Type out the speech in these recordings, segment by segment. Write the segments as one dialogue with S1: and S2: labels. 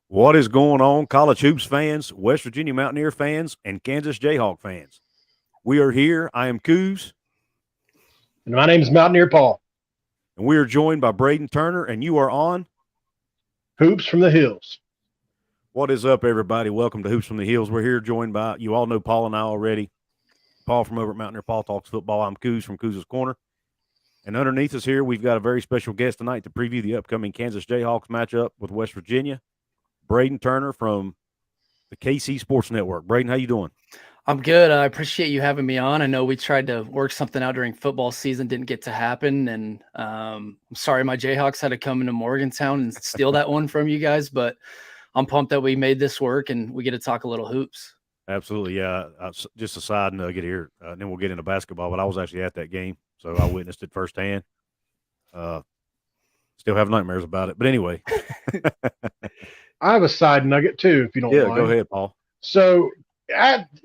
S1: What is going on, college hoops fans, West Virginia Mountaineer fans, and Kansas Jayhawk fans? We are here. I am Couz,
S2: And my name is Mountaineer Paul.
S1: and we are joined by Braiden Turner, and you are on.
S2: Hoops from the Hills.
S1: What is up, everybody? Welcome to Hoops from the Hills. We're here joined by, you all know Paul and I already. Paul from over at Mountaineer Paul Talks Football. I'm Couz from Couz's Corner. And underneath us here, we've got a very special guest tonight to preview the upcoming Kansas Jayhawks matchup with West Virginia. Braiden Turner from the KC Sports Network. Braiden, how you doing?
S3: I'm good. I appreciate you having me on. I know we tried to work something out during football season, didn't get to happen. And I'm sorry my Jayhawks had to come into Morgantown and steal that one from you guys, but I'm pumped that we made this work and we get to talk a little hoops.
S1: Absolutely, yeah. Just a side nugget here, and then we'll get into basketball, but I was actually at that game, so I witnessed it firsthand. Still have nightmares about it. But anyway.
S2: I have a side nugget, too, if you don't mind.
S1: Yeah, go ahead, Paul.
S2: So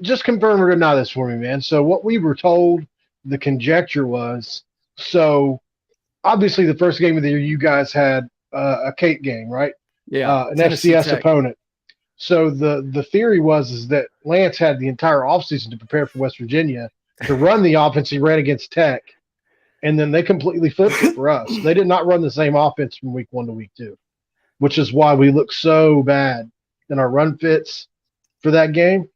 S2: just confirm or deny this for me, man. So what we were told, the conjecture was, so obviously the first game of the year you guys had a Cape game, right?
S3: Yeah.
S2: An FCS opponent. So the theory is that Lance had the entire offseason to prepare for West Virginia to run the offense he ran against Tech, and then they completely flipped it for us. They did not run the same offense from week 1 to week 2, which is why we look so bad in our run fits for that game.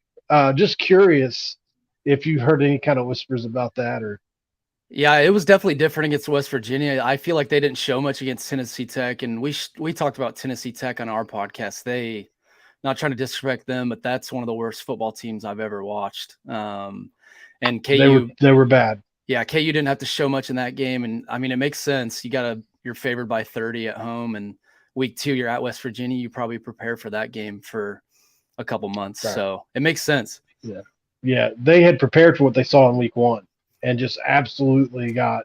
S2: Just curious if you heard any kind of whispers about that or.
S3: Yeah, it was definitely different against West Virginia. I feel like they didn't show much against Tennessee Tech, and we talked about Tennessee Tech on our podcast. They, not trying to disrespect them, but that's one of the worst football teams I've ever watched. And KU,
S2: they were bad.
S3: Yeah, KU didn't have to show much in that game, and I mean it makes sense. You're favored by 30 at home, and week 2 you're at West Virginia. You probably prepare for that game for a couple months, right. So it makes sense.
S2: Yeah, they had prepared for what they saw in week 1. And just absolutely got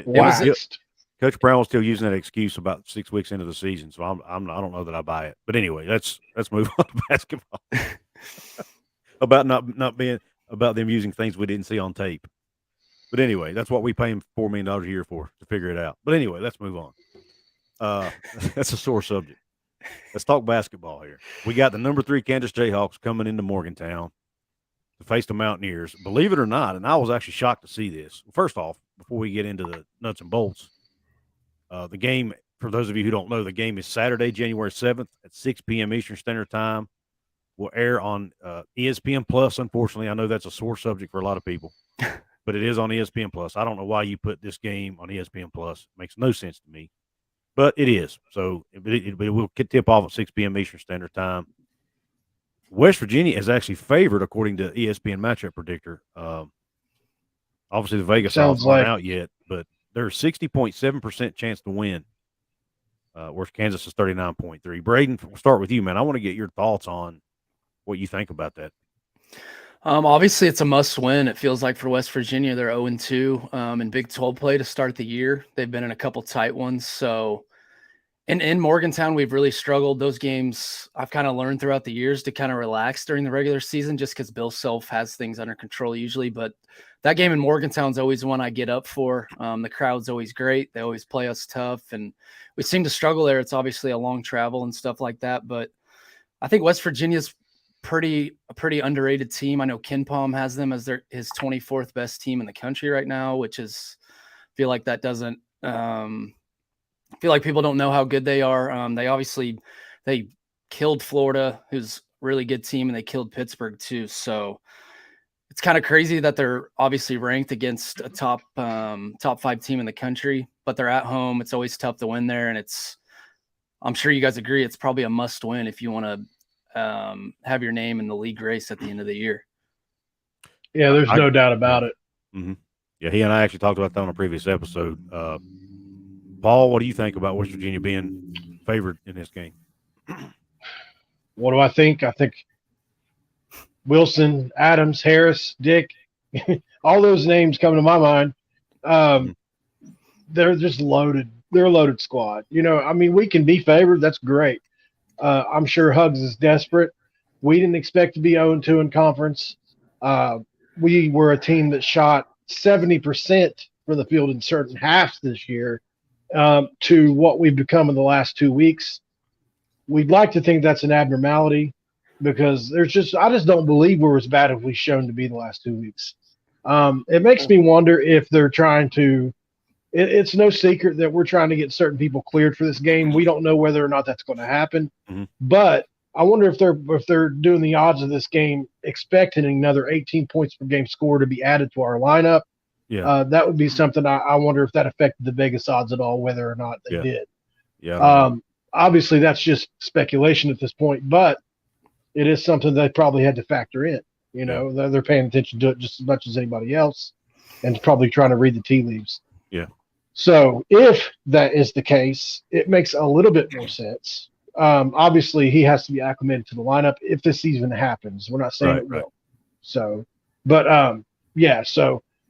S1: waxed. Coach Brown was still using that excuse about 6 weeks into the season, so I don't know that I buy it. But anyway, let's move on to basketball. About not being about them using things we didn't see on tape. But anyway, that's what we pay him $4 million a year for, to figure it out. But anyway, let's move on. That's a sore subject. Let's talk basketball here. We got the number 3 Kansas Jayhawks coming into Morgantown to face the Mountaineers. Believe it or not, and I was actually shocked to see this. First off, before we get into the nuts and bolts, the game, for those of you who don't know, the game is Saturday, January 7th at 6 p.m. Eastern Standard Time. Will air on ESPN Plus. Unfortunately, I know that's a sore subject for a lot of people, but it is on ESPN Plus. I don't know why you put this game on ESPN Plus. It makes no sense to me, but it is. So it will tip off at 6 p.m. Eastern Standard Time. West Virginia is actually favored according to ESPN Matchup Predictor. Obviously, the Vegas odds aren't out yet, but there's 60.7% chance to win. Whereas Kansas is 39.3. Braiden, we'll start with you, man. I want to get your thoughts on what you think about that.
S3: Obviously, it's a must-win. It feels like for West Virginia, they're 0-2 in Big 12 play to start the year. They've been in a couple tight ones, so. In Morgantown, we've really struggled. Those games I've kind of learned throughout the years to kind of relax during the regular season just because Bill Self has things under control usually. But that game in Morgantown is always one I get up for. The crowd's always great. They always play us tough, and we seem to struggle there. It's obviously a long travel and stuff like that. But I think West Virginia's a pretty underrated team. I know Ken Palm has them as his 24th best team in the country right now, which is – I feel like that doesn't I feel like people don't know how good they are. They killed Florida, who's a really good team, and they killed Pittsburgh too. So it's kind of crazy that they're obviously ranked against a top 5 team in the country, but they're at home. It's always tough to win there, and I'm sure you guys agree, it's probably a must win if you want to have your name in the league race at the end of the year.
S2: Yeah, there's no doubt about it.
S1: Mm-hmm. Yeah, he and I actually talked about that on a previous episode. Paul, what do you think about West Virginia being favored in this game?
S2: What do I think? I think Wilson, Adams, Harris, Dick, all those names come to my mind. They're just loaded. They're a loaded squad. I mean, we can be favored. That's great. I'm sure Hugs is desperate. We didn't expect to be 0-2 in conference. We were a team that shot 70% from the field in certain halves this year. to what we've become in the last 2 weeks. We'd like to think that's an abnormality because I just don't believe we're as bad as we've shown to be the last 2 weeks. It makes me wonder if they're trying to. It's no secret that we're trying to get certain people cleared for this game. We don't know whether or not that's going to happen, but I wonder if they're doing the odds of this game, expecting another 18 points per game score to be added to our lineup.
S1: Yeah,
S2: that would be something. I wonder if that affected the Vegas odds at all, whether or not they did.
S1: Yeah.
S2: Obviously, that's just speculation at this point, but it is something they probably had to factor in. You know, they're paying attention to it just as much as anybody else, and probably trying to read the tea leaves.
S1: Yeah.
S2: So if that is the case, it makes a little bit more sense. Obviously, he has to be acclimated to the lineup if this even happens. We're not saying it will. So, but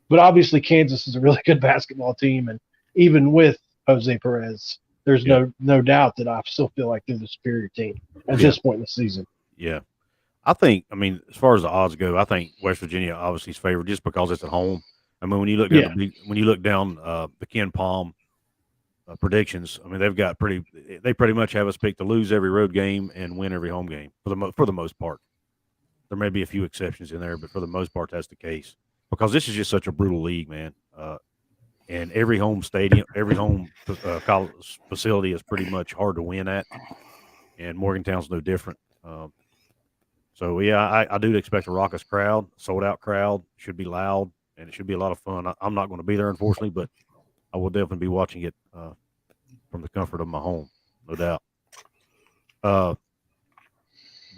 S2: but obviously Kansas is a really good basketball team, and even with Jose Perez, there's no doubt that I still feel like they're the superior team at this point in the season.
S1: Yeah. I think, as far as the odds go, I think West Virginia obviously is favored just because it's at home. When you look down the Ken Palm predictions, they've got they pretty much have us picked to lose every road game and win every home game for the most part. There may be a few exceptions in there, but for the most part, that's the case because this is just such a brutal league, man. And every home stadium, every home college facility is pretty much hard to win at, and Morgantown's no different. I do expect a raucous crowd, sold out crowd, should be loud, and it should be a lot of fun. I'm not going to be there, unfortunately, but I will definitely be watching it from the comfort of my home, no doubt.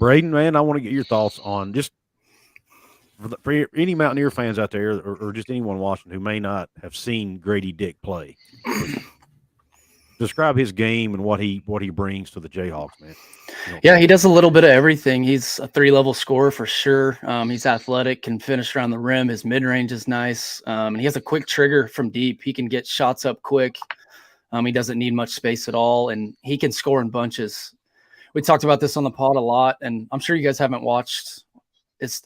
S1: Braiden, man, I want to get your thoughts on just for any Mountaineer fans out there or just anyone watching who may not have seen Grady Dick play. Describe his game and what he brings to the Jayhawks, man.
S3: Yeah, he does a little bit of everything. He's a 3-level scorer for sure. He's athletic, can finish around the rim. His mid-range is nice. And he has a quick trigger from deep. He can get shots up quick. He doesn't need much space at all, and he can score in bunches. We talked about this on the pod a lot, and I'm sure you guys haven't watched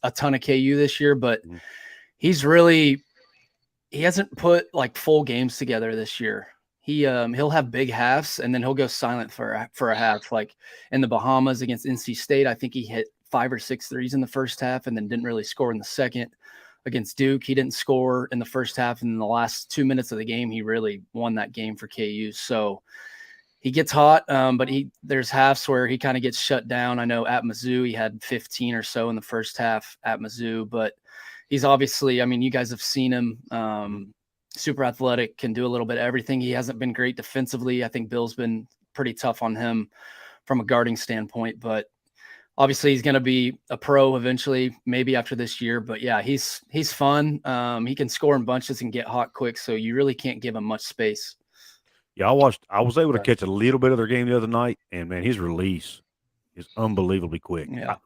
S3: a ton of KU this year, but he hasn't put like full games together this year. He'll have big halves and then he'll go silent for a half. Like in the Bahamas against NC State, I think he hit 5 or 6 threes in the first half and then didn't really score in the second. Against Duke, he didn't score in the first half, and in the last 2 minutes of the game, he really won that game for KU. So he gets hot, but there's halves where he kind of gets shut down. I know at Mizzou, he had 15 or so in the first half at Mizzou, but he's obviously, you guys have seen him, super athletic, can do a little bit of everything. He hasn't been great defensively. I think Bill's been pretty tough on him from a guarding standpoint, but obviously he's going to be a pro eventually, maybe after this year. But yeah, he's fun. He can score in bunches and get hot quick, so you really can't give him much space.
S1: Yeah, I was able to catch a little bit of their game the other night, and man, his release is unbelievably quick.
S3: Yeah,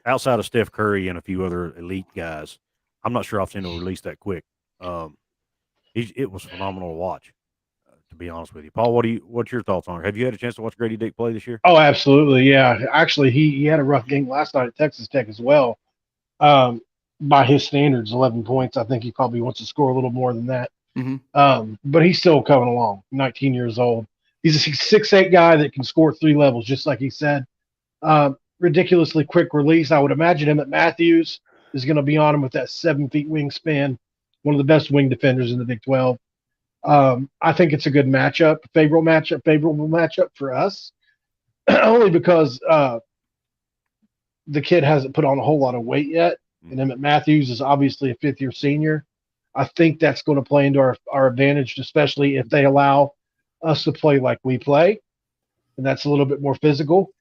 S1: outside of Steph Curry and a few other elite guys, I'm not sure I've seen him release that quick. It was phenomenal to watch, to be honest with you. Paul, what's your thoughts on it? Have you had a chance to watch Grady Dick play this year?
S2: Oh, absolutely, yeah. Actually, he had a rough game last night at Texas Tech as well. By his standards, 11 points. I think he probably wants to score a little more than that. But he's still coming along, 19 years old. He's a 6'8" guy that can score 3 levels, just like he said. Ridiculously quick release. I would imagine him at Matthews is going to be on him with that 7 feet wingspan, one of the best wing defenders in the Big 12. I think it's a good matchup, favorable matchup for us, only because the kid hasn't put on a whole lot of weight yet. And Emmett Matthews is obviously a 5th-year senior. I think that's going to play into our advantage, especially if they allow us to play like we play, and that's a little bit more physical.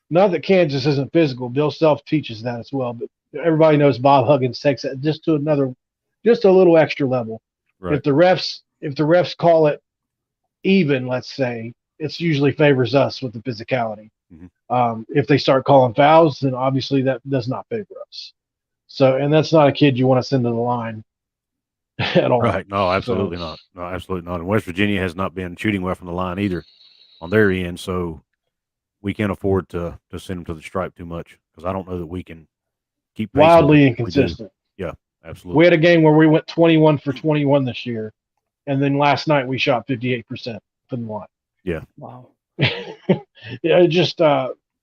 S2: Not that Kansas isn't physical. Bill Self teaches that as well, but everybody knows Bob Huggins takes it just a little extra level. Right. If the refs call it even, let's say, it usually favors us with the physicality. If they start calling fouls, then obviously that does not favor us. So, and that's not a kid you want to send to the line at all.
S1: Right. No, absolutely not. No, absolutely not. And West Virginia has not been shooting well from the line either on their end, so we can't afford to send them to the stripe too much because I don't know that we can keep
S2: wildly inconsistent.
S1: Yeah, absolutely.
S2: We had a game where we went 21 for 21 this year, And then last night we shot 58% from the line.
S1: Yeah.
S3: Wow.
S2: Yeah, just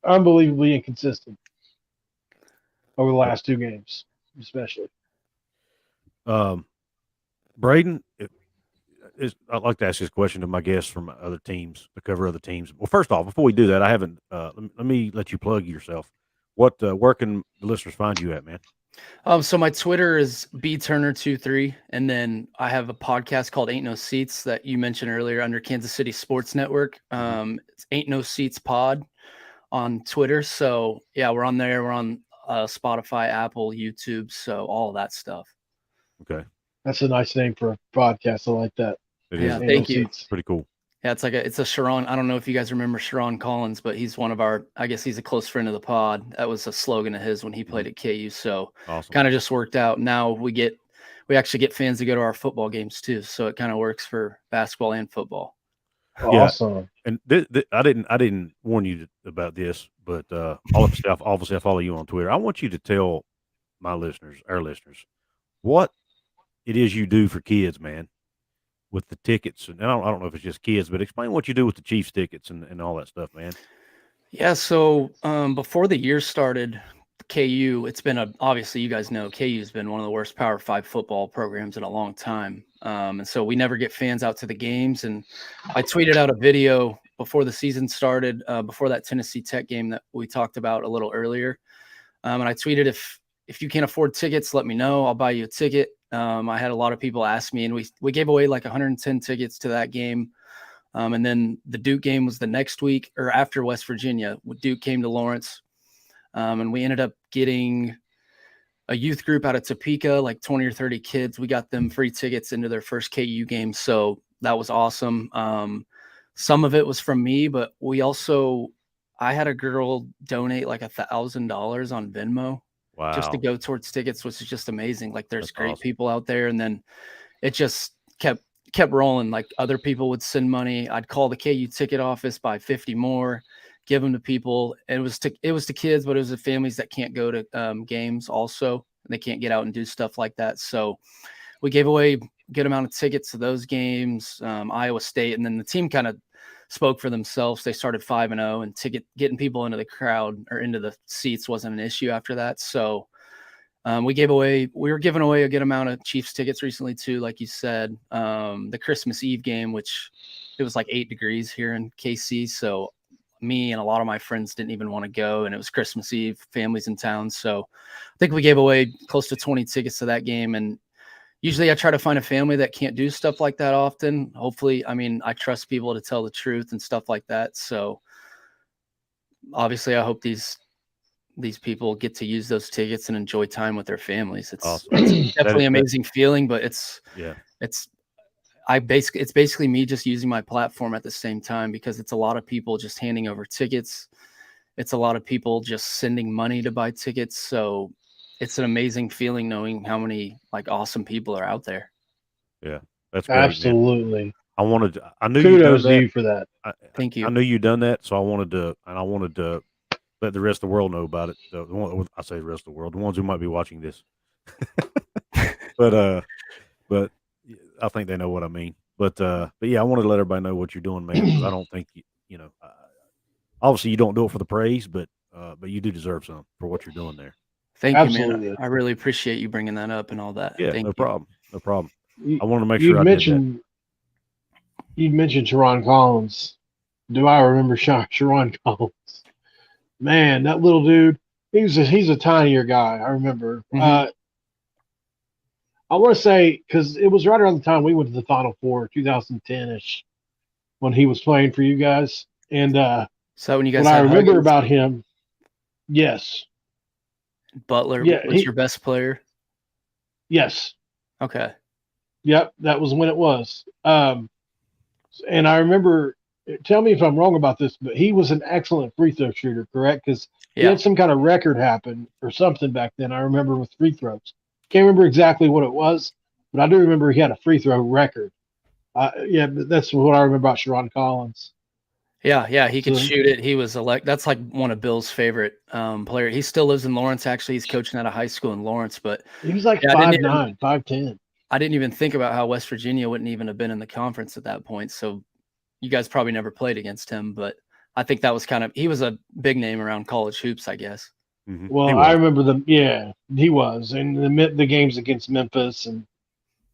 S2: unbelievably inconsistent over the last 2 games, especially.
S1: Braiden, I'd like to ask this question to my guests from other teams to cover other teams. Well, first off, before we do that, I haven't. Let me let you plug yourself. Where can the listeners find you at, man?
S3: So my Twitter is bturner23, and then I have a podcast called Ain't No Seats that you mentioned earlier under Kansas City Sports Network. It's Ain't No Seats Pod on Twitter. So yeah, we're on there. We're on Spotify, Apple, YouTube, so all of that stuff.
S1: Okay,
S2: that's a nice name for a podcast. I like that.
S1: It
S3: Yeah,
S1: is.
S3: thank you.
S1: It's pretty cool.
S3: Yeah, it's a Sharon. I don't know if you guys remember Sharon Collins, but he's one of our, I guess he's a close friend of the pod. That was a slogan of his when he played at KU. So
S1: Awesome.
S3: kind of just worked out. Now we actually get fans to go to our football games too. So it kind of works for basketball and football.
S2: Awesome.
S1: And I didn't warn you about this, but obviously I follow you on Twitter. I want you to tell our listeners, what it is you do for kids, man, with the tickets. And I don't know if it's just kids, but explain what you do with the Chiefs tickets and all that stuff, man.
S3: Yeah. So before the year started, KU, it's been obviously you guys know KU has been one of the worst Power 5 football programs in a long time. And so we never get fans out to the games. And I tweeted out a video before the season started, before that Tennessee Tech game that we talked about a little earlier. And I tweeted, if you can't afford tickets, let me know. I'll buy you a ticket. I had a lot of people ask me, and we gave away like 110 tickets to that game. And then the Duke game was the next week or after West Virginia. Duke came to Lawrence. And we ended up getting a youth group out of Topeka, like 20 or 30 kids. We got them free tickets into their first KU game. So that was awesome. Some of it was from me, but I had a girl donate like $1,000 on Venmo.
S1: Wow.
S3: Just to go towards tickets, which is just amazing. Like there's
S1: That's
S3: great
S1: awesome.
S3: people out there. And then it just kept rolling. Like other people would send money. I'd call the KU ticket office, buy 50 more, give them to people. It was to kids, but it was to families that can't go to games also. And they can't get out and do stuff like that. So we gave away a good amount of tickets to those games, Iowa State. And then the team kind of spoke for themselves. They started 5-0, and getting people into the crowd or into the seats wasn't an issue after that. So we were giving away a good amount of Chiefs tickets recently too, like you said. The Christmas Eve game, which it was like 8 degrees here in KC. So me and a lot of my friends didn't even want to go, and it was Christmas Eve, families in town. So I think we gave away close to 20 tickets to that game. And usually I try to find a family that can't do stuff like that often. Hopefully, I trust people to tell the truth and stuff like that. So obviously I hope these people get to use those tickets and enjoy time with their families. It's
S1: Awesome.
S3: it's definitely an amazing feeling, but it's basically me just using my platform at the same time, because it's a lot of people just handing over tickets. It's a lot of people just sending money to buy tickets. So it's an amazing feeling knowing how many like awesome people are out there.
S1: Yeah, that's great.
S2: Absolutely.
S1: Man. I knew
S2: kudos to you for that.
S3: Thank you.
S1: I knew you'd done that, so I wanted to let the rest of the world know about it. I say the rest of the world, the ones who might be watching this. but I think they know what I mean. But yeah, I wanted to let everybody know what you're doing, man. Because I don't think obviously you don't do it for the praise, but you do deserve some for what you're doing there.
S3: Thank
S2: Absolutely.
S3: you, man. I really appreciate you bringing that up and all that.
S1: Yeah,
S3: Thank
S1: no
S3: you.
S1: problem. No problem. I wanted to make sure I did that.
S2: You mentioned Sharon Collins. Do I remember Sharon Collins? Man, that little dude. He's a tinier guy. I remember.
S3: Mhm.
S2: I want to say because it was right around the time we went to the Final Four, 2010ish, when he was playing for you guys. And
S3: So when you guys
S2: what I
S3: had
S2: remember
S3: Huggins,
S2: about him, yes,
S3: Butler
S2: Yeah,
S3: was your best player.
S2: yes,
S3: Okay.
S2: yep, that was when it was. And I remember. Tell me if I'm wrong about this, but he was an excellent free throw shooter, correct? Because he
S3: Yeah.
S2: had some kind of record happen or something back then. I remember with free throws. Can't remember exactly what it was, but I do remember he had a free throw record. Yeah, that's what I remember about Sharon Collins.
S3: Yeah, he could
S2: So-
S3: shoot it. He was that's like one of Bill's favorite player. He still lives in Lawrence. Actually, he's coaching at a high school in Lawrence. But
S2: He was like
S3: Yeah, I didn't
S2: 5'9", 5'10".
S3: I didn't even think about how West Virginia wouldn't even have been in the conference at that point. So you guys probably never played against him, but I think that was he was a big name around college hoops, I guess.
S1: Mm-hmm.
S2: Well, I remember them. Yeah, he was, and the games against Memphis, and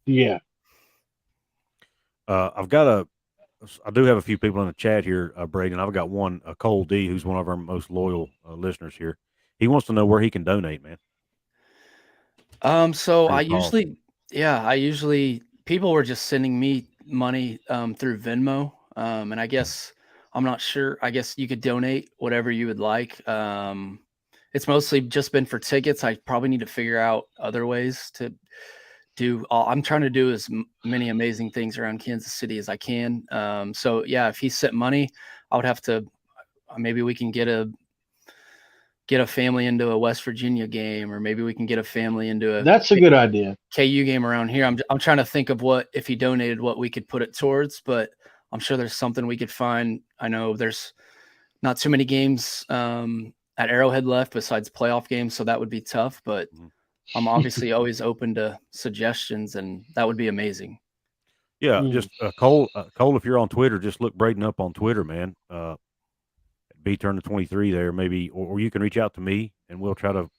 S2: yeah.
S1: I do have a few people in the chat here, Braiden. I've got one, Cole D, who's one of our most loyal listeners here. He wants to know where he can donate, man.
S3: So I usually people were just sending me money through Venmo, and I guess I'm not sure. I guess you could donate whatever you would like. It's mostly just been for tickets. I probably need to figure out other ways to do. I'm trying to do as many amazing things around Kansas City as I can. So yeah, if he sent money, I would have to. Maybe we can get a family into a West Virginia game, or maybe we can get a family into
S2: That's a good idea.
S3: KU game around here. I'm trying to think of what, if he donated, what we could put it towards, but I'm sure there's something we could find. I know there's not too many games at Arrowhead left besides playoff games, so that would be tough, but I'm obviously always open to suggestions, and that would be amazing.
S1: Yeah, just Cole, if you're on Twitter, just look Braiden up on Twitter, man. B Turner 23 there, maybe, or you can reach out to me and we'll try to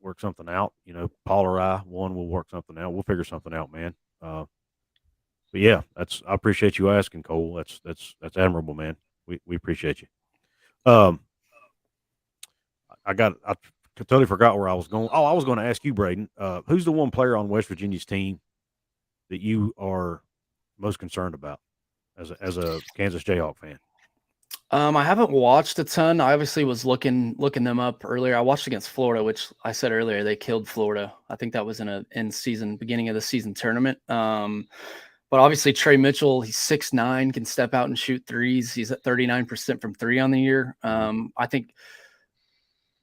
S1: work something out. You know, Paul or I, will work something out. We'll figure something out, man. But yeah, I appreciate you asking, Cole. That's admirable, man. We appreciate you. I totally forgot where I was going. Oh, I was going to ask you, Braiden, who's the one player on West Virginia's team that you are most concerned about as a Kansas Jayhawk fan?
S3: I haven't watched a ton. I obviously was looking them up earlier. I watched against Florida, which I said earlier, they killed Florida. I think that was in beginning of the season tournament. But obviously Trey Mitchell, he's 6'9", can step out and shoot threes. He's at 39% from three on the year. I think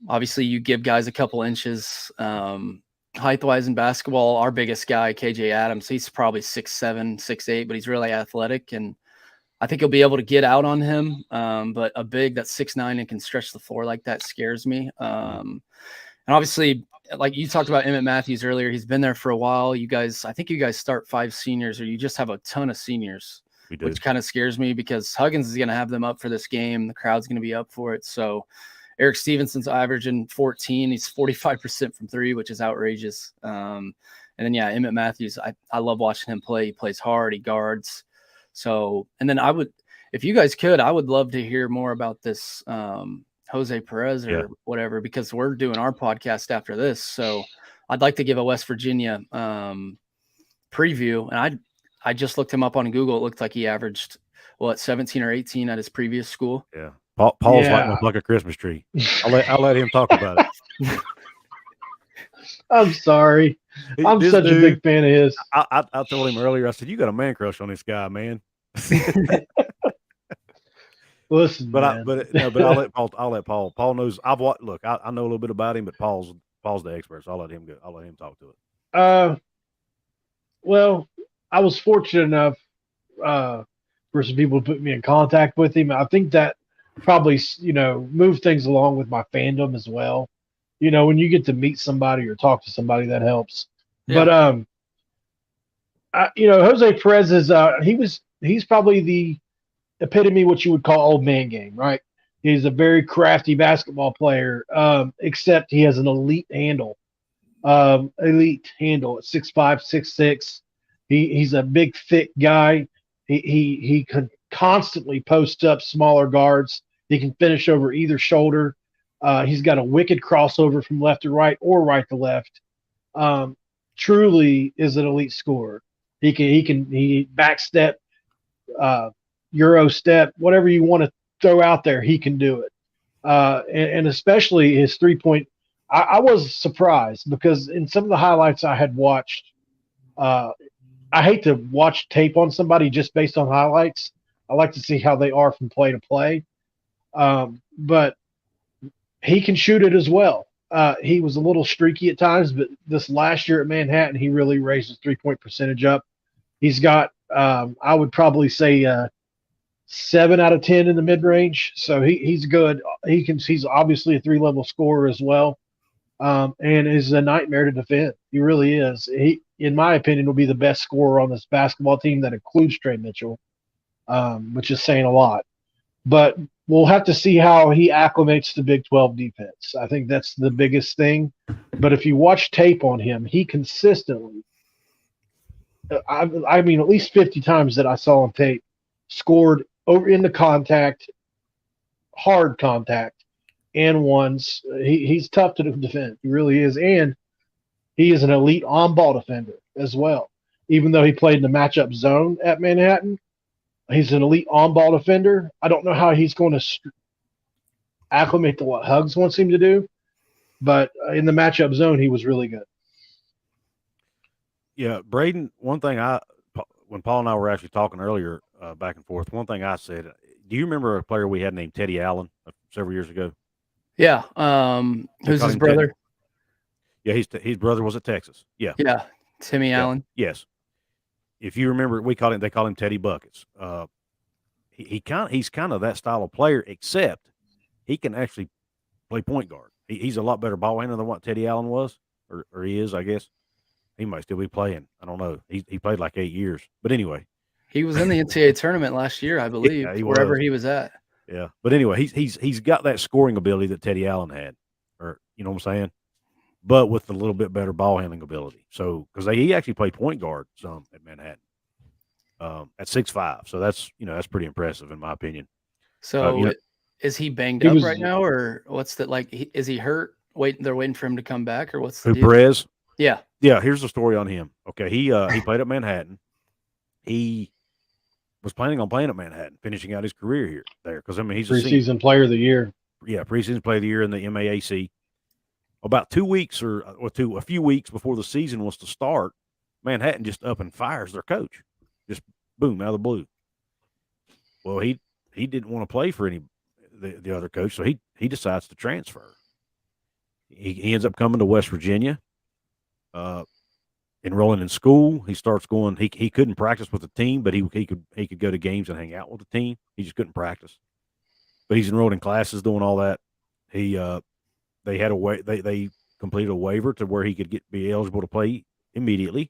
S3: obviously you give guys a couple inches. Height-wise in basketball, our biggest guy, KJ Adams, he's probably 6'7", 6'8", but he's really athletic, and I think he'll be able to get out on him. But a big that's 6'9" and can stretch the floor like that scares me. And obviously, like you talked about Emmett Matthews earlier, he's been there for a while. I think you guys start 5 seniors, or you just have a ton of seniors, which kind of scares me because Huggins is going to have them up for this game. The crowd's going to be up for it. So Eric Stevenson's averaging 14. He's 45% from three, which is outrageous. And then, yeah, Emmett Matthews, I love watching him play. He plays hard. He guards. So, and then if you guys could, I would love to hear more about this Jose Perez or whatever, because we're doing our podcast after this. So I'd like to give a West Virginia preview. And I just looked him up on Google. It looked like he averaged 17 or 18 at his previous school.
S1: Yeah. Paul's lighting up like a Christmas tree. I'll let him talk about it.
S2: I'm sorry. I'm such a big fan of his.
S1: I told him earlier, I said, you got a man crush on this guy, man.
S2: Listen,
S1: but
S2: man.
S1: I'll let Paul. Paul knows. I know a little bit about him, but Paul's the expert, so I'll let him go. I'll let him talk to it.
S2: Well, I was fortunate enough for some people to put me in contact with him. I think that probably, moved things along with my fandom as well. When you get to meet somebody or talk to somebody, that helps. Yeah. But Jose Perez is he's probably the epitome what you would call old man game, right? He's a very crafty basketball player, except he has an elite handle at 6'5", 6'6". He's a big, thick guy. He can constantly post up smaller guards. He can finish over either shoulder. He's got a wicked crossover from left to right or right to left. Truly is an elite scorer. He backstep, Euro step, whatever you want to throw out there, he can do it. And especially his 3-point. I was surprised because in some of the highlights I had watched, I hate to watch tape on somebody just based on highlights. I like to see how they are from play to play. But he can shoot it as well. He was a little streaky at times, but this last year at Manhattan, he really raised his 3-point percentage up. He's got, I would probably say, 7 out of 10 in the mid range. So he's good. He's obviously a 3-level scorer as well. And is a nightmare to defend. He really is. in my opinion, will be the best scorer on this basketball team that includes Trey Mitchell, which is saying a lot. But we'll have to see how he acclimates to Big 12 defense. I think that's the biggest thing. But if you watch tape on him, he consistently, I mean, at least 50 times that I saw on tape, scored over into contact, hard contact, and ones. He's tough to defend. He really is. And he is an elite on-ball defender as well. Even though he played in the matchup zone at Manhattan, he's an elite on-ball defender. I don't know how he's going to acclimate to what Hugs wants him to do, but in the matchup zone, he was really good.
S1: Yeah, Braiden, one thing when Paul and I were actually talking earlier back and forth, one thing I said, do you remember a player we had named Teddy Allen several years ago?
S3: Yeah. Who's his brother?
S1: Teddy. Yeah, his brother was at Texas. Yeah.
S3: Yeah. Timmy Allen.
S1: Yes. If you remember, they call him Teddy Buckets. He's kind of that style of player, except he can actually play point guard. He's a lot better ball handler than what Teddy Allen was, or he is, I guess. He might still be playing. I don't know. He played like 8 years. But anyway.
S3: He was in the NCAA tournament last year, I believe,
S1: yeah,
S3: wherever he was at.
S1: Yeah. But anyway, he's got that scoring ability that Teddy Allen had, or you know what I'm saying? But with a little bit better ball handling ability. So, because he actually played point guard some at Manhattan at 6'5". So that's pretty impressive in my opinion.
S3: So is he banged up right now, or what's that like? Is he hurt? They're waiting for him to come back, or what's the deal?
S1: Perez?
S3: Yeah.
S1: Yeah. Here's the story on him. Okay. He played at Manhattan. He was planning on playing at Manhattan, finishing out his career there. Because I mean, he's
S2: preseason player of the year.
S1: Yeah, preseason player of the year in the MAAC. About 2 weeks a few weeks before the season was to start, Manhattan just up and fires their coach, just boom out of the blue. Well, he didn't want to play for the other coach, so he decides to transfer. He ends up coming to West Virginia, enrolling in school. He starts going. He couldn't practice with the team, but he could go to games and hang out with the team. He just couldn't practice. But he's enrolled in classes, doing all that. They had they completed a waiver to where he could be eligible to play immediately.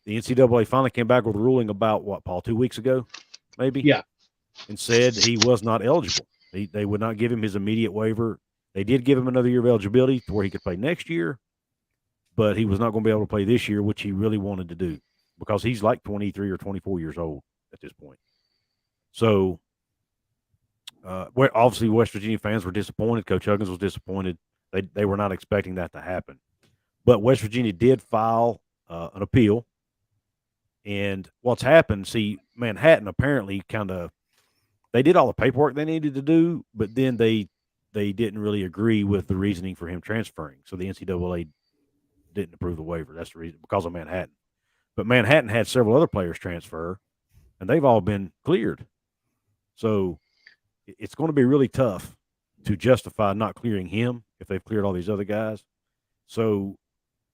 S1: The NCAA finally came back with a ruling about what, Paul, 2 weeks ago, maybe?
S2: Yeah.
S1: And said he was not eligible. They would not give him his immediate waiver. They did give him another year of eligibility to where he could play next year, but he was not going to be able to play this year, which he really wanted to do because he's like 23 or 24 years old at this point. So, obviously, West Virginia fans were disappointed. Coach Huggins was disappointed. They were not expecting that to happen. But West Virginia did file an appeal. And what's happened, Manhattan apparently they did all the paperwork they needed to do, but then they didn't really agree with the reasoning for him transferring. So the NCAA didn't approve the waiver. That's the reason, because of Manhattan. But Manhattan had several other players transfer, and they've all been cleared. So it's going to be really tough to justify not clearing him if they've cleared all these other guys. So,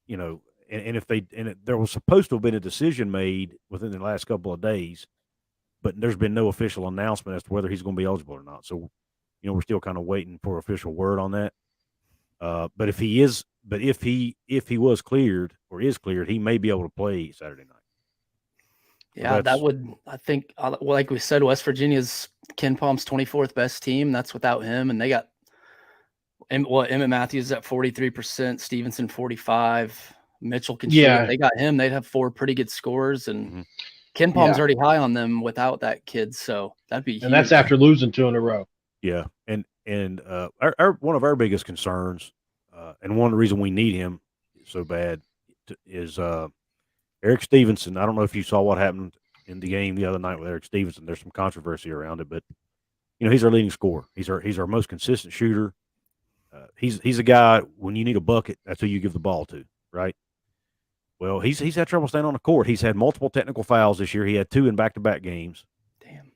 S1: there was supposed to have been a decision made within the last couple of days, but there's been no official announcement as to whether he's going to be eligible or not. So, we're still kind of waiting for official word on that. But if he was cleared or is cleared, he may be able to play Saturday night.
S3: Yeah, that would, I think, like we said, West Virginia's Ken Palm's 24th best team. That's without him. And they got Emmett Matthews at 43%, Stevenson 45%, Mitchell can shoot.
S2: Yeah.
S3: If they got him, they'd have 4 pretty good scores. And Ken Palm's already high on them without that kid. So that'd be huge.
S2: And that's after losing 2 in a row.
S1: Yeah. And one of our biggest concerns, and one of the reasons we need him so bad is Eric Stevenson. I don't know if you saw what happened in the game the other night with Eric Stevenson. There's some controversy around it, but he's our leading scorer. He's our most consistent shooter. He's a guy, when you need a bucket, that's who you give the ball to, right? Well, he's had trouble staying on the court. He's had multiple technical fouls this year. He had 2 in back-to-back games.
S3: Damn.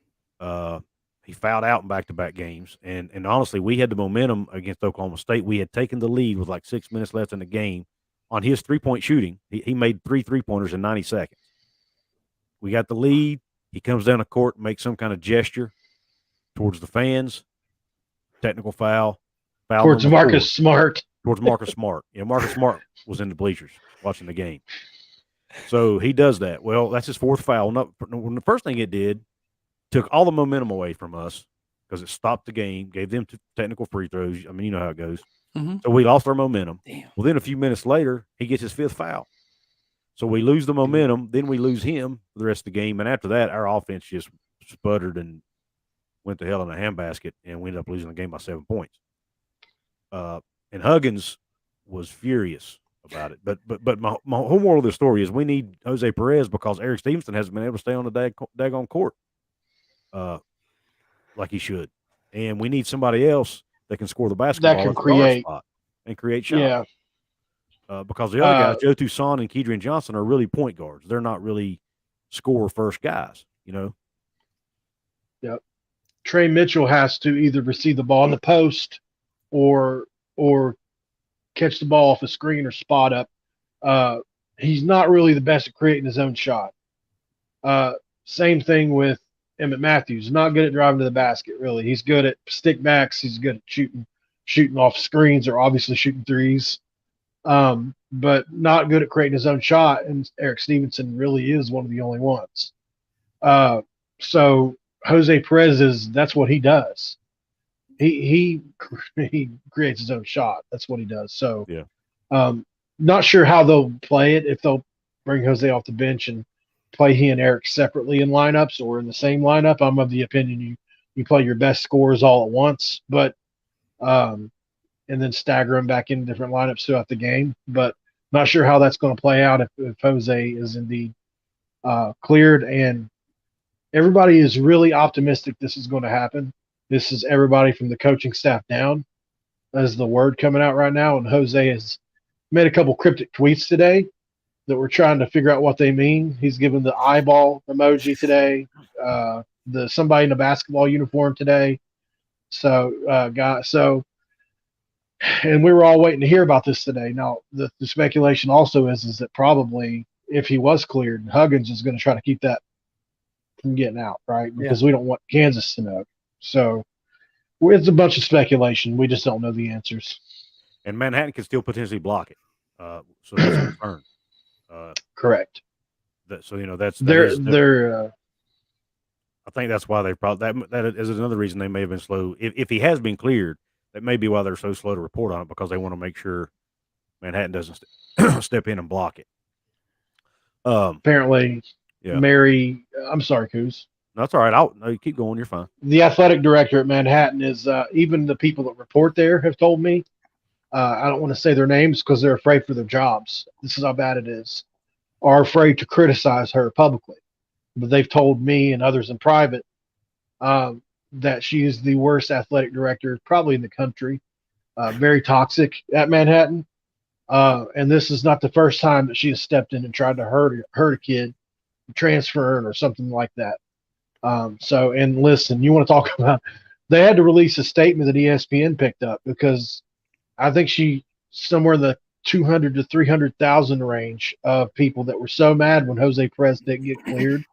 S1: He fouled out in back-to-back games. And honestly, we had the momentum against Oklahoma State. We had taken the lead with like 6 minutes left in the game. On his three-point shooting, he made 3 3-pointers in 90 seconds. We got the lead. He comes down the court and makes some kind of gesture towards the fans. Technical foul.
S2: Towards Marcus Smart.
S1: Towards Marcus Smart. Marcus Smart was in the bleachers watching the game. So he does that. Well, that's his fourth foul. When the first thing it did, took all the momentum away from us because it stopped the game, gave them technical free throws. I mean, you know how it goes.
S3: Mm-hmm.
S1: So we lost our momentum.
S3: Damn.
S1: Well, then a few minutes later, he gets his fifth foul. So we lose the momentum. Then we lose him for the rest of the game. And after that, our offense just sputtered and went to hell in a handbasket, and we ended up losing the game by 7 points. And Huggins was furious about it. But my whole moral of the story is we need Jose Perez because Eric Stevenson hasn't been able to stay on the daggone court like he should. And we need somebody else that can score the basketball
S2: That can
S1: at the guard
S2: create.
S1: spot and create shots.
S2: Yeah.
S1: Because the other guys, Joe Toussaint and Kedrian Johnson, are really point guards. They're not really score first guys, you know?
S2: Yep. Trey Mitchell has to either receive the ball in the post or catch the ball off a screen or spot up. He's not really the best at creating his own shot. Same thing with Emmett Matthews. Not good at driving to the basket, really. He's good at stick backs. He's good at shooting off screens or obviously shooting threes. But not good at creating his own shot. And Eric Stevenson really is one of the only ones. So Jose Perez that's what he does. He creates his own shot. That's what he does. So,
S1: yeah.
S2: Not sure how they'll play it, if they'll bring Jose off the bench and play he and Eric separately in lineups or in the same lineup. I'm of the opinion you play your best scorers all at once, but and then stagger them back into different lineups throughout the game. But not sure how that's going to play out if Jose is indeed cleared. And everybody is really optimistic this is going to happen. This is everybody from the coaching staff down. That is the word coming out right now. And Jose has made a couple cryptic tweets today that we're trying to figure out what they mean. He's given the eyeball emoji today, the somebody in a basketball uniform today. So, and we were all waiting to hear about this today. Now, the speculation also is that probably if he was cleared, Huggins is going to try to keep that from getting out, right? Because we don't want Kansas to know. So it's a bunch of speculation. We just don't know the answers.
S1: And Manhattan can still potentially block it. So that's a concern.
S2: Correct.
S1: So, you know, I think that's why they probably that is another reason they may have been slow. If he has been cleared, that may be why they're so slow to report on it, because they want to make sure Manhattan doesn't step in and block it.
S2: Apparently,
S1: yeah.
S2: Mary, I'm sorry, Couz.
S1: No, that's all right. No, you keep going. You're fine.
S2: The athletic director at Manhattan is even the people that report there have told me. I don't want to say their names because they're afraid for their jobs. This is how bad it is. Are afraid to criticize her publicly. But they've told me and others in private that she is the worst athletic director probably in the country. Very toxic at Manhattan. And this is not the first time that she has stepped in and tried to hurt a kid, transfer or something like that. And listen, you want to talk about, they had to release a statement that ESPN picked up because I think she somewhere in the 200 to 300,000 range of people that were so mad when Jose Perez didn't get cleared.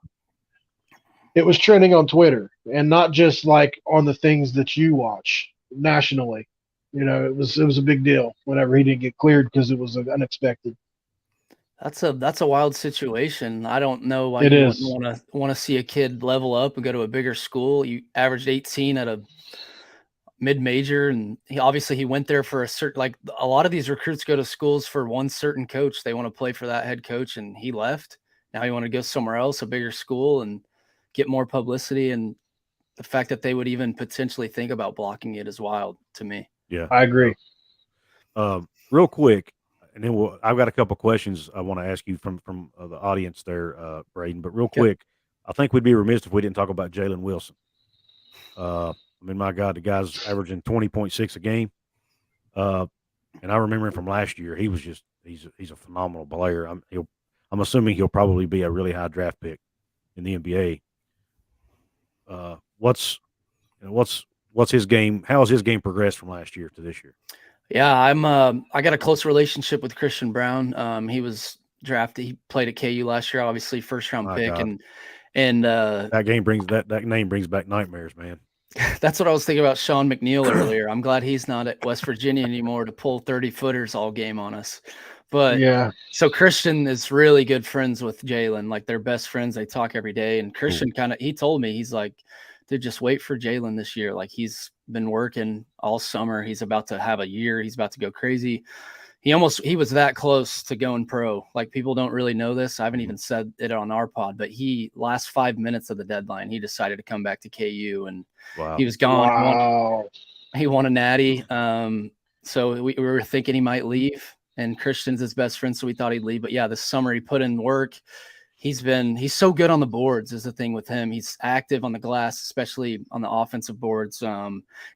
S2: It was trending on Twitter, and not just like on the things that you watch nationally. You know, it was a big deal whenever he didn't get cleared because it was unexpected.
S3: That's a wild situation. I don't know why
S2: you
S3: wouldn't want to see a kid level up and go to a bigger school. You averaged 18 at a mid-major, and he went there for a certain, like a lot of these recruits go to schools for one certain coach. They want to play for that head coach, and he left. Now he want to go somewhere else, a bigger school, and get more publicity. And the fact that they would even potentially think about blocking it is wild to me.
S1: Yeah,
S2: I agree.
S1: Real quick, and then I've got a couple questions I want to ask you from the audience there, Braiden. But real quick, I think we'd be remiss if we didn't talk about Jalen Wilson. I mean, my God, the guy's averaging 20.6 a game. And I remember him from last year. He was he's a phenomenal player. I'm assuming he'll probably be a really high draft pick in the NBA. What's his game? How has his game progressed from last year to this year?
S3: Yeah, I got a close relationship with Christian Brown. He was drafted. He played at KU last year, obviously first round pick. God. And that
S1: name brings back nightmares, man.
S3: That's what I was thinking about Sean McNeil earlier. I'm glad he's not at West Virginia anymore to pull 30-footers all game on us. But
S2: Yeah.
S3: so Christian is really good friends with Jalen. Like they're best friends. They talk every day. And Christian he told me, he's like, dude, just wait for Jalen this year. Like he's been working all summer. He's about to have a year. He's about to go crazy. He was that close to going pro. Like people don't really know this. I haven't even said it on our pod, but last 5 minutes of the deadline, he decided to come back to KU, and he was gone.
S2: Wow.
S3: He won a natty. So we were thinking he might leave, and Christian's his best friend, so we thought he'd leave. But yeah, this summer he put in work. He's so good on the boards is the thing with him. He's active on the glass, especially on the offensive boards.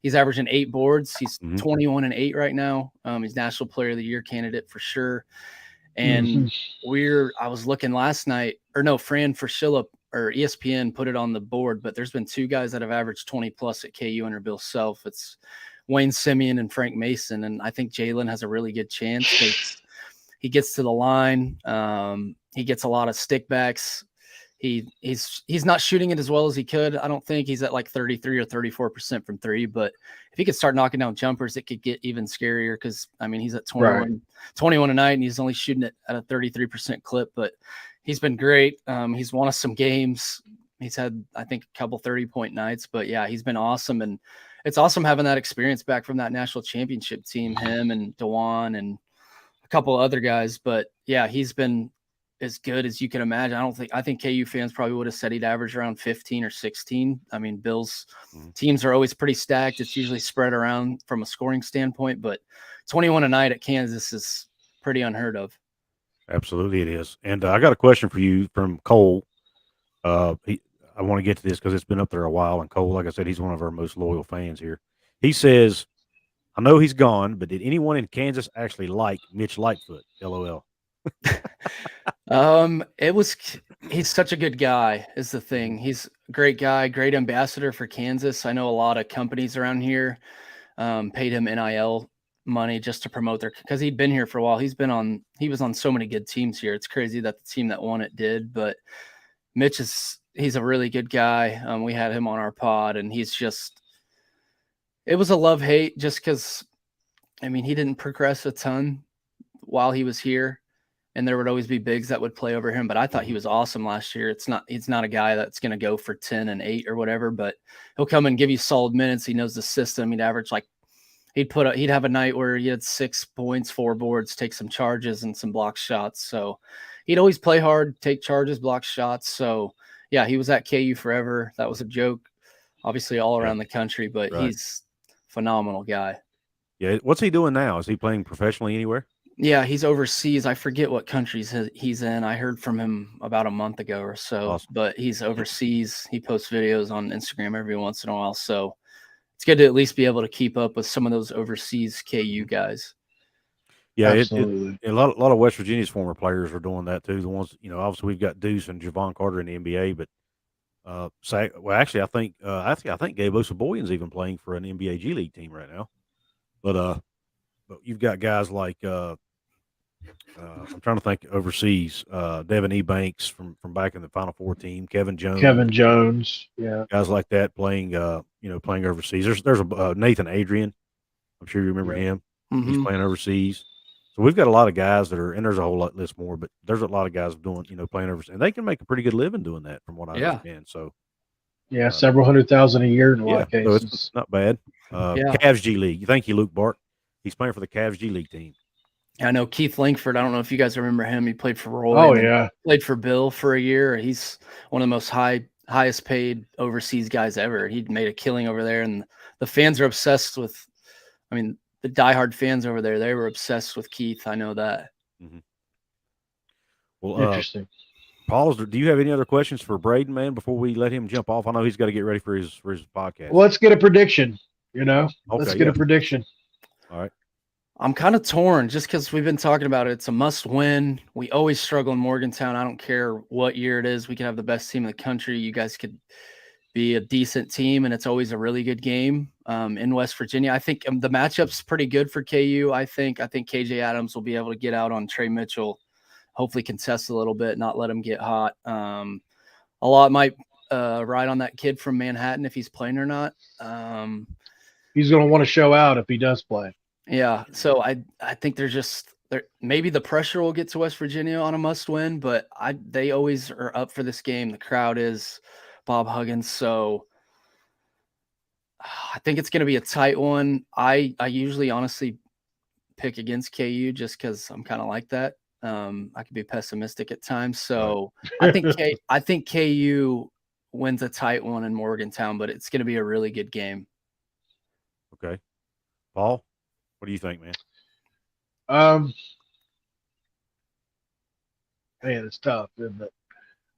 S3: He's averaging 8 boards. He's 21-8 right now. He's National Player of the Year candidate for sure. And I was looking last night, Fran Fraschilla or ESPN put it on the board, but there's been 2 guys that have averaged 20 plus at KU under Bill Self. It's Wayne Simeon and Frank Mason. And I think Jalen has a really good chance because he gets to the line. He gets a lot of stickbacks. He's not shooting it as well as he could. I don't think he's at like 33 or 34% from 3, but if he could start knocking down jumpers, it could get even scarier. Cause I mean, he's at 21 a night and he's only shooting it at a 33% clip, but he's been great. He's won us some games. He's had, I think, a couple 30-point nights, but yeah, he's been awesome. And it's awesome having that experience back from that national championship team, him and DeJuan and a couple other guys. But yeah, he's been as good as you can imagine. I think KU fans probably would have said he'd average around 15 or 16. I mean, Bill's teams are always pretty stacked. It's usually spread around from a scoring standpoint, but 21 a night at Kansas is pretty unheard of.
S1: Absolutely it is. And I got a question for you from Cole. I want to get to this because it's been up there a while. And Cole, like I said, he's one of our most loyal fans here. He says, I know he's gone, but did anyone in Kansas actually like Mitch Lightfoot? LOL.
S3: He's such a good guy is the thing. He's a great guy, great ambassador for Kansas. I know a lot of companies around here paid him NIL money just to promote because he'd been here for a while. He was on so many good teams here. It's crazy that the team that won it did, but Mitch he's a really good guy. We had him on our pod, and it was a love-hate just because, I mean, he didn't progress a ton while he was here, and there would always be bigs that would play over him, but I thought he was awesome last year. He's not a guy that's going to go for 10 and 8 or whatever, but he'll come and give you solid minutes. He knows the system. He'd average he'd have a night where he had 6 points, 4 boards, take some charges and some block shots. So he'd always play hard, take charges, block shots. So yeah, he was at KU forever. That was a joke, obviously all around the country, but he's a phenomenal guy.
S1: Yeah. What's he doing now? Is he playing professionally anywhere?
S3: Yeah, he's overseas. I forget what countries he's in. I heard from him about a month ago or so, but he's overseas. He posts videos on Instagram every once in a while. So it's good to at least be able to keep up with some of those overseas KU guys.
S1: Yeah, absolutely. A lot of West Virginia's former players are doing that too. The ones, obviously we've got Deuce and Javon Carter in the NBA, but actually I think Gabe Osaboyan's even playing for an NBA G League team right now. But you've got guys like I'm trying to think overseas. Devin E. Banks from back in the Final Four team. Kevin Jones,
S2: yeah,
S1: guys like that playing overseas. There's a Nathan Adrian. I'm sure you remember him.
S3: Mm-hmm.
S1: He's playing overseas. So we've got a lot of guys that are, and there's a whole lot list more, but there's a lot of guys doing, playing overseas, and they can make a pretty good living doing that, from what I understand. So,
S2: yeah, several $100,000 a year in a lot of cases.
S1: So it's not bad. Cavs G League. Thank you, Luke Bart. He's playing for the Cavs G League team.
S3: I know Keith Langford. I don't know if you guys remember him. He played for Roy.
S2: Oh yeah,
S3: played for Bill for a year. He's one of the most highest paid overseas guys ever. He made a killing over there, and the fans are obsessed with. I mean, the diehard fans over there, they were obsessed with Keith. I know that.
S1: Mm-hmm. Well,
S2: interesting.
S1: Paul, do you have any other questions for Braiden, man, before we let him jump off? I know he's got to get ready for his podcast.
S2: Well, let's get a prediction. Let's get a prediction.
S1: All right.
S3: I'm kind of torn just because we've been talking about it. It's a must win. We always struggle in Morgantown. I don't care what year it is. We could have the best team in the country. You guys could be a decent team, and it's always a really good game in West Virginia. I think the matchup's pretty good for KU. I think KJ Adams will be able to get out on Trey Mitchell, hopefully contest a little bit, not let him get hot. A lot might ride on that kid from Manhattan if he's playing or not.
S2: He's going to want to show out if he does play.
S3: Yeah, so I think there's maybe the pressure will get to West Virginia on a must win, but they always are up for this game. The crowd is Bob Huggins. So I think it's going to be a tight one. I usually honestly pick against KU just because I'm kind of like that. I can be pessimistic at times. So
S2: Right.
S3: I think KU wins a tight one in Morgantown, but it's going to be a really good game.
S1: Okay. Paul, what do you think, man?
S2: Man, it's tough, isn't it?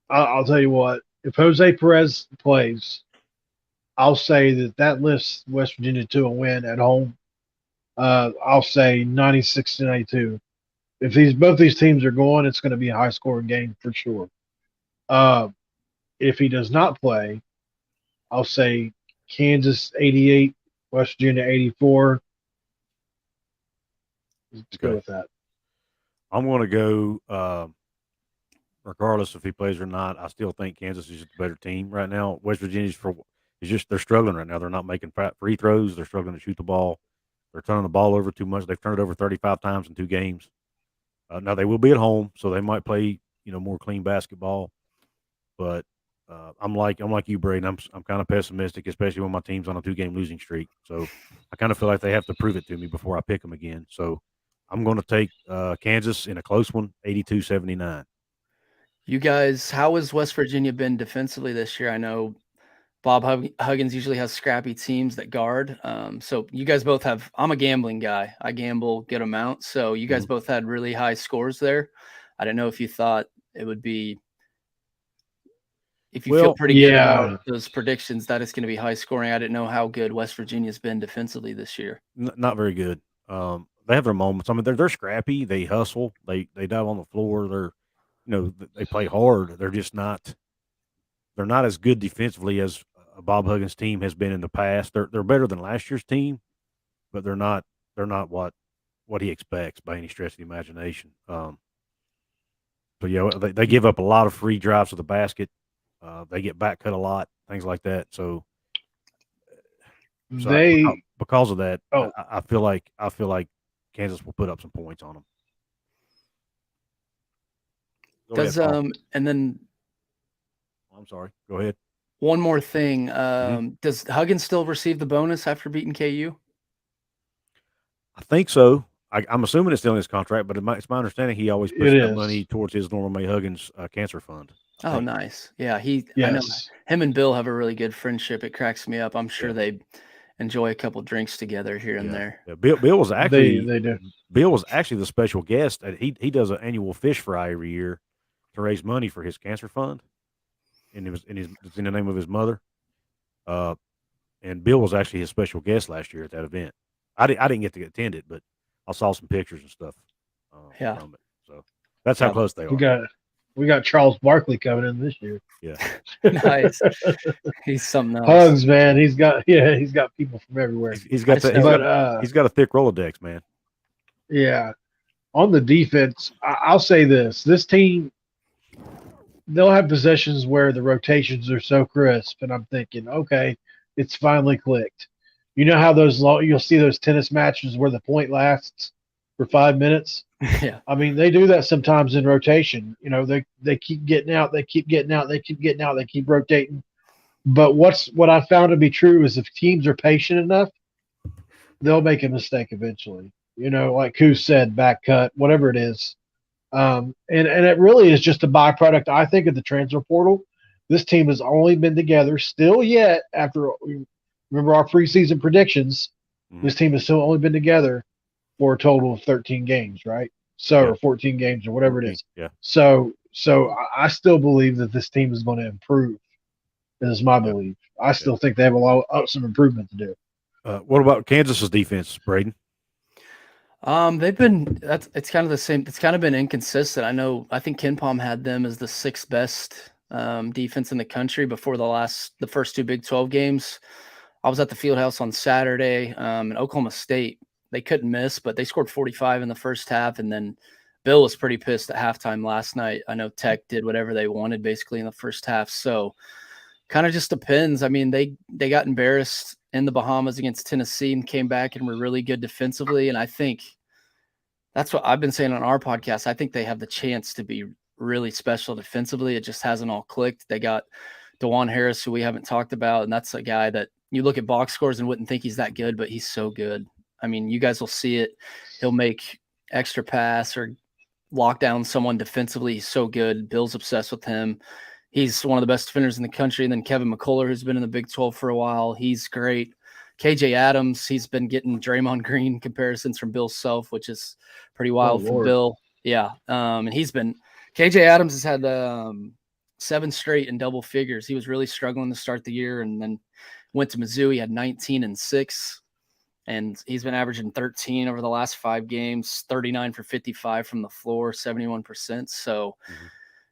S2: I'll tell you what. If Jose Perez plays, I'll say that lifts West Virginia to a win at home. I'll say 96-92. If both these teams are going, it's going to be a high scoring game for sure. If he does not play, I'll say Kansas 88, West Virginia 84. Let's go with that.
S1: I'm going to go, regardless if he plays or not. I still think Kansas is just a better team right now. West Virginia's they're struggling right now. They're not making free throws. They're struggling to shoot the ball. They're turning the ball over too much. They've turned it over 35 times in 2 games. Now they will be at home, so they might play more clean basketball. But I'm like you, Braden. I'm kind of pessimistic, especially when my team's on a 2-game losing streak. So I kind of feel like they have to prove it to me before I pick them again. So I'm going to take Kansas in a close one, 82-79.
S3: You guys, how has West Virginia been defensively this year? I know Bob Huggins usually has scrappy teams that guard. So you guys both have. I'm a gambling guy. I gamble good amount. So you guys both had really high scores there. I don't know if you thought it would be. If you feel pretty good about those predictions, that it's going to be high scoring. I didn't know how good West Virginia's been defensively this year.
S1: Not very good. They have their moments. I mean, they're scrappy. They hustle. They dive on the floor. They play hard. They're just not. They're not as good defensively as Bob Huggins' team has been in the past. They're better than last year's team, but they're not what he expects by any stretch of the imagination. So yeah, they give up a lot of free drives to the basket. They get back cut a lot, things like that. Because of that, I feel like Kansas will put up some points on them.
S3: And then
S1: I'm sorry. Go ahead.
S3: One more thing. Does Huggins still receive the bonus after beating KU?
S1: I think so. I'm assuming it's still in his contract, but it's my understanding he always puts that money towards his Norman May Huggins cancer fund.
S3: Oh, nice. Yeah, I know him and Bill have a really good friendship. It cracks me up. I'm sure they enjoy a couple drinks together here and there.
S1: Yeah, Bill was actually
S2: they do.
S1: Bill was actually the special guest. He does an annual fish fry every year to raise money for his cancer fund, and it's in the name of his mother. And Bill was actually his special guest last year at that event. I didn't get to attend it, but I saw some pictures and stuff from it. So that's how close they are.
S2: We got Charles Barkley coming in this year.
S1: Yeah.
S3: Nice. He's something else.
S2: Hugs, man. He's got people from everywhere.
S1: He's got a thick Rolodex, man.
S2: Yeah. On the defense, I'll say this team, they'll have possessions where the rotations are so crisp, and I'm thinking, okay, it's finally clicked. You know how you'll see those tennis matches where the point lasts for 5 minutes?
S3: Yeah.
S2: I mean, they do that sometimes in rotation. They keep getting out, they keep getting out, they keep getting out, they keep rotating. But what I found to be true is if teams are patient enough, they'll make a mistake eventually. Like Couz said, back cut, whatever it is. And it really is just a byproduct, I think, of the transfer portal. This team has only been together still yet after remember our preseason predictions. This team has still only been together for a total of 13 games, right? Or 14 games or whatever it is.
S1: Yeah.
S2: So I still believe that this team is going to improve. That is my belief. I still think they have some improvement to do.
S1: What about Kansas's defense, Braden?
S3: It's kind of the same. It's kind of been inconsistent. I think KenPom had them as the 6th best defense in the country before the first 2 Big 12 games. I was at the Fieldhouse on Saturday in Oklahoma State. They couldn't miss, but they scored 45 in the first half, and then Bill was pretty pissed at halftime last night. I know Tech did whatever they wanted basically in the first half, so kind of just depends. I mean, they got embarrassed in the Bahamas against Tennessee and came back and were really good defensively, and I think That's what I've been saying on our podcast. I think they have the chance to be really special defensively. It just hasn't all clicked. They got DeJuan Harris, who we haven't talked about, and that's a guy that you look at box scores and wouldn't think he's that good, but he's so good. I mean, you guys will see it. He'll make extra pass or lock down someone defensively. He's so good. Bill's obsessed with him. He's one of the best defenders in the country. And then Kevin McCullough, who's been in the Big 12 for a while, he's great. KJ Adams, he's been getting Draymond Green comparisons from Bill Self, which is pretty wild for Bill. Yeah. And he's been – KJ Adams has had 7 straight in double figures. He was really struggling to start the year and then went to Mizzou. He had 19 and 6. And he's been averaging 13 over the last 5 games, 39 for 55 from the floor, 71%. So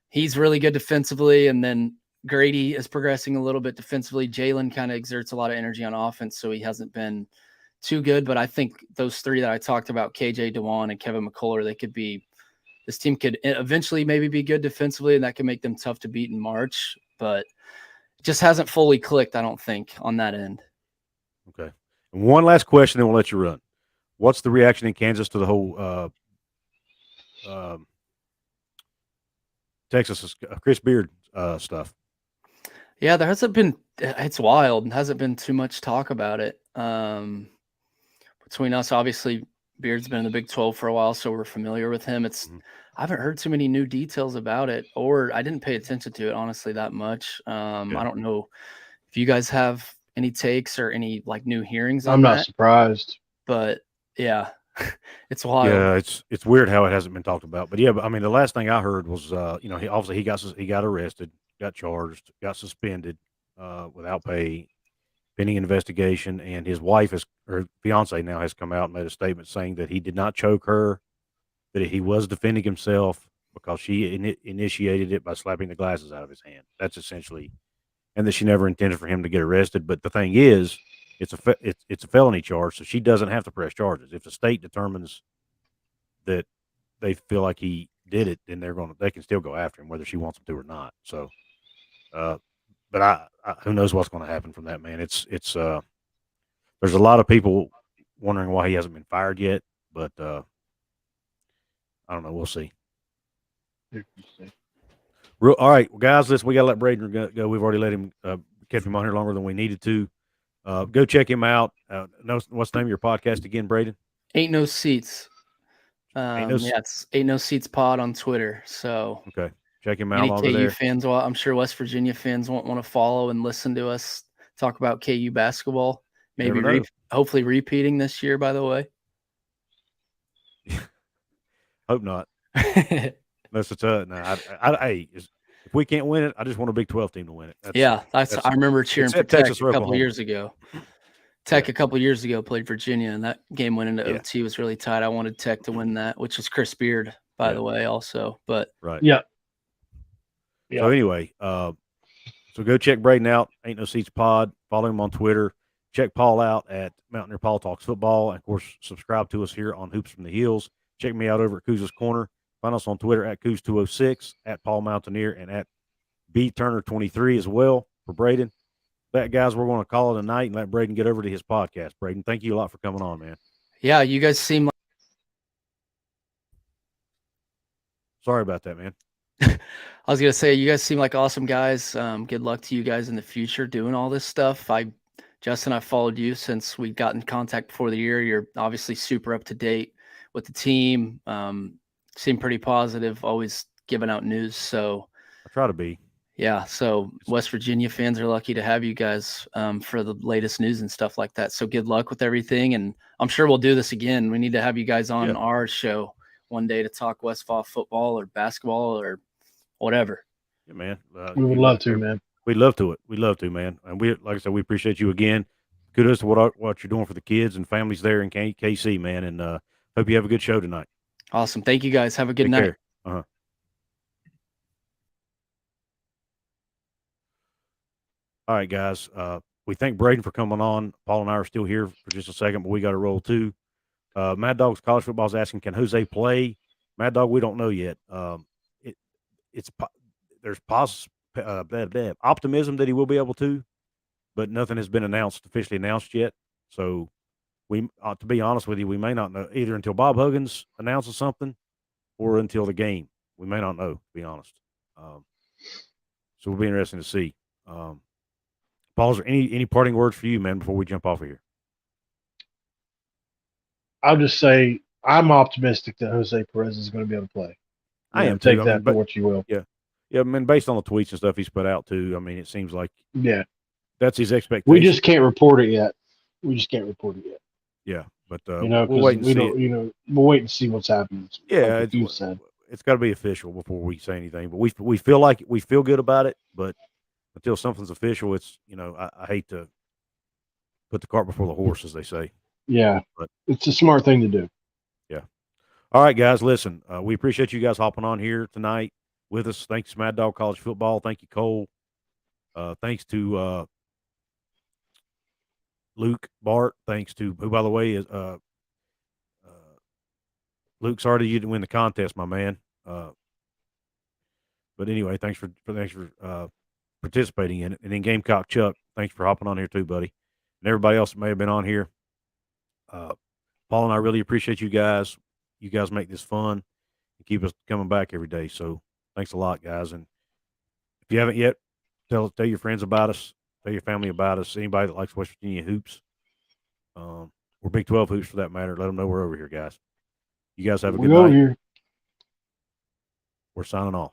S3: he's really good defensively. And then Grady is progressing a little bit defensively. Jalen kind of exerts a lot of energy on offense, so he hasn't been too good. But I think those 3 that I talked about, KJ, DeJuan, and Kevin McCullough, they could be – this team could eventually maybe be good defensively, and that can make them tough to beat in March. But it just hasn't fully clicked, I don't think, on that end.
S1: Okay. And one last question, then we'll let you run. What's the reaction in Kansas to the whole Texas Chris Beard stuff?
S3: Yeah, there hasn't been – it's wild. There hasn't been too much talk about it. Between us, obviously, Beard's been in the Big 12 for a while, so we're familiar with him. I haven't heard too many new details about it, or I didn't pay attention to it, honestly, that much. I don't know if you guys have – any takes or any like new hearings on
S2: I'm not
S3: that,
S2: surprised.
S3: but yeah, it's wild.
S1: Yeah, it's weird how it hasn't been talked about. But yeah, but I mean, the last thing I heard was, he obviously he got arrested, got charged, got suspended without pay, pending investigation, and his wife or fiance now has come out and made a statement saying that he did not choke her, that he was defending himself because she initiated it by slapping the glasses out of his hand. That's essentially. And that she never intended for him to get arrested. But the thing is, it's a felony charge, so she doesn't have to press charges. If the state determines that they feel like he did it, then they can still go after him, whether she wants them to or not. So, but I who knows what's going to happen from that, man? It's there's a lot of people wondering why he hasn't been fired yet, but I don't know. We'll see. All right, well, guys, we got to let Braiden go. We've already let him kept him on here longer than we needed to. Go check him out. What's the name of your podcast again, Braiden?
S3: Ain't No Seats. It's Ain't No Seats Pod on Twitter. So
S1: okay, check him out
S3: any
S1: over
S3: KU
S1: there.
S3: fans, I'm sure West Virginia fans won't want to follow and listen to us talk about KU basketball. Maybe hopefully repeating this year. By the way,
S1: hope not. That's if we can't win it, I just want a Big 12 team to win it.
S3: I remember cheering for
S1: Texas
S3: Tech a couple years ago. Tech a couple years ago played Virginia, and that game went into OT. Was really tight. I wanted Tech to win that, which was Chris Beard, by the way, also. But
S1: So anyway, so go check Braiden out. Ain't No Seats Pod. Follow him on Twitter. Check Paul out at Mountaineer Paul Talks Football. And of course, subscribe to us here on Hoops from the Hills. Check me out over at Couz's Corner. Find us on Twitter at Couz206, at Paul Mountaineer, and at BTurner23 as well for Braiden. That, guys, we're going to call it a night and let Braiden get over to his podcast. Braiden, thank you a lot for coming on, man.
S3: Yeah, you guys seem like –
S1: sorry about that, man.
S3: I was going to say, you guys seem like awesome guys. Good luck to you guys in the future doing all this stuff. Justin, I followed you since we got in contact before the year. You're obviously super up to date with the team. Seem pretty positive, always giving out news. So
S1: I try to be.
S3: Yeah. So West Virginia fans are lucky to have you guys for the latest news and stuff like that. So good luck with everything. And I'm sure we'll do this again. We need to have you guys on our show one day to talk Westfall football or basketball or whatever.
S1: Yeah, man.
S2: We would love to, man.
S1: We'd love to. We'd love to, man. And we, like I said, we appreciate you again. Kudos to what you're doing for the kids and families there in KC, man. And hope you have a good show tonight.
S3: Awesome. Thank you, guys. Have a good night.
S1: All right, guys. We thank Braiden for coming on. Paul and I are still here for just a second, but we got to roll too. Mad Dog's College Football is asking, can Jose play? Mad Dog, we don't know yet. There's optimism that he will be able to, but nothing has been officially announced yet. So to be honest with you, we may not know either until Bob Huggins announces something or until the game. We may not know, to be honest. So it'll be interesting to see. Paul, is there any parting words for you, man, before we jump off of here?
S2: I'll just say I'm optimistic that Jose Perez is going to be able to play.
S1: I am
S2: take
S1: too.
S2: that for what you will.
S1: Yeah. I mean, based on the tweets and stuff he's put out too. I mean, it seems like that's his expectation.
S2: We just can't report it yet.
S1: Yeah, but
S2: we'll
S1: wait and see.
S2: We'll wait and see what's happening.
S1: Yeah,
S2: like you said,
S1: it's got to be official before we say anything. But we feel good about it. But until something's official, it's I hate to put the cart before the horse, as they say.
S2: Yeah,
S1: but
S2: it's a smart thing to do.
S1: Yeah. All right, guys. Listen, we appreciate you guys hopping on here tonight with us. Thanks to Mad Dog College Football. Thank you, Cole. Thanks to Luke Bart. Thanks to who, by the way, is Luke. Sorry that you didn't win the contest, my man. But anyway, thanks for participating in it. And then Gamecock Chuck, thanks for hopping on here too, buddy. And everybody else that may have been on here. Paul and I really appreciate you guys. You guys make this fun and keep us coming back every day. So thanks a lot, guys. And if you haven't yet, tell your friends about us. Tell your family about us. Anybody that likes West Virginia hoops, or Big 12 hoops for that matter, let them know we're over here, guys. You guys have a good night.
S2: Here.
S1: We're signing off.